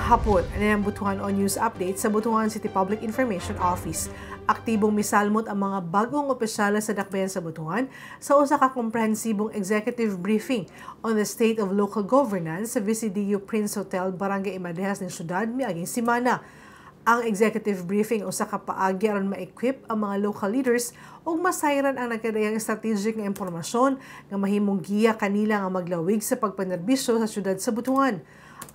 hapon, ang Butuan on News Update sa Butuan City Public Information Office. Aktibong misalmot ang mga bagong opisyales sa dakbayan sa Butuan sa usa ka komprehensibong executive briefing on the state of local governance sa VCDU Prince Hotel, Barangay Imadehas ng Syudad miaging semana. Ang executive briefing usa ka paagi aron ma-equip ang mga local leaders ug masayran ang nagkadayang strategic nga impormasyon nga mahimong giya kanila nga maglawig sa pagpanerbisyo sa syudad sa Butuan.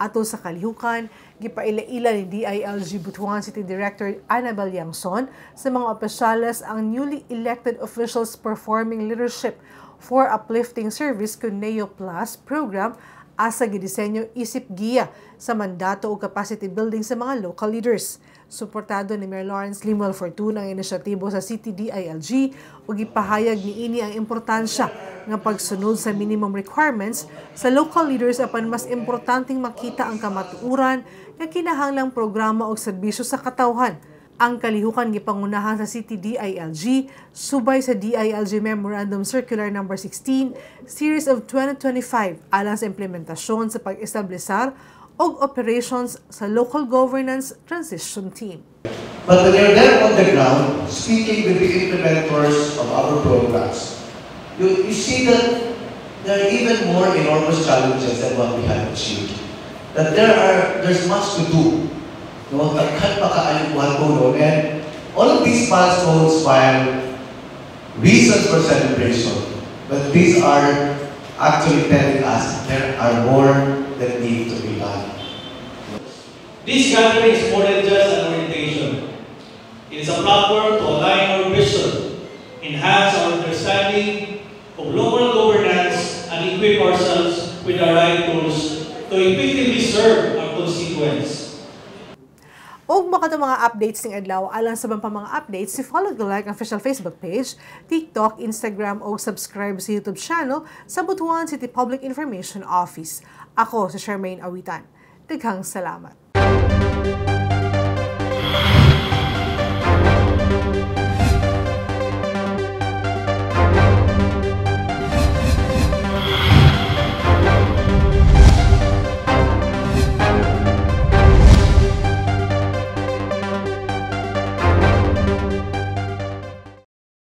Ato sa kalihukan, gipaila-ila ni DILG Butuan City Director Annabel Yangson sa mga opisyales ang newly elected officials performing leadership for uplifting service Cuneo Plus program asa gidisenyo isip giya sa mandato o capacity building sa mga local leaders. Suportado ni Mayor Lawrence Limuel Fortuna ang inisyatibo sa City DILG ug gipahayag niini ang importansya ng pagsunod sa minimum requirements sa local leaders apan mas importanteng makita ang kamatuoran nga kinahanglang programa o serbisyo sa katawhan. Ang kalihukan gipangunahan sa City DILG subay sa DILG Memorandum Circular No. 16 Series of 2025 alang sa implementasyon sa pag-establisar og operations sa Local Governance Transition Team. But when you're there on the ground, speaking with the implementors of our programs, you see that there are even more enormous challenges than what we have achieved. That there's much to do. No, takkan makaayuhan po doon. And all of these milestones while reasons for celebration, but these are actually telling us there are more that need to be done. This gathering is more than just an orientation. It is a platform to align our vision, enhance our understanding of local governance, and equip ourselves with the right tools to effectively serve our constituents. Og makata mga updates ng adlaw alang sa pa mga updates, follow the like official Facebook page, TikTok, Instagram o subscribe sa YouTube channel sa Butuan City Public Information Office. Ako si Charmaine Awitan. Daghang salamat.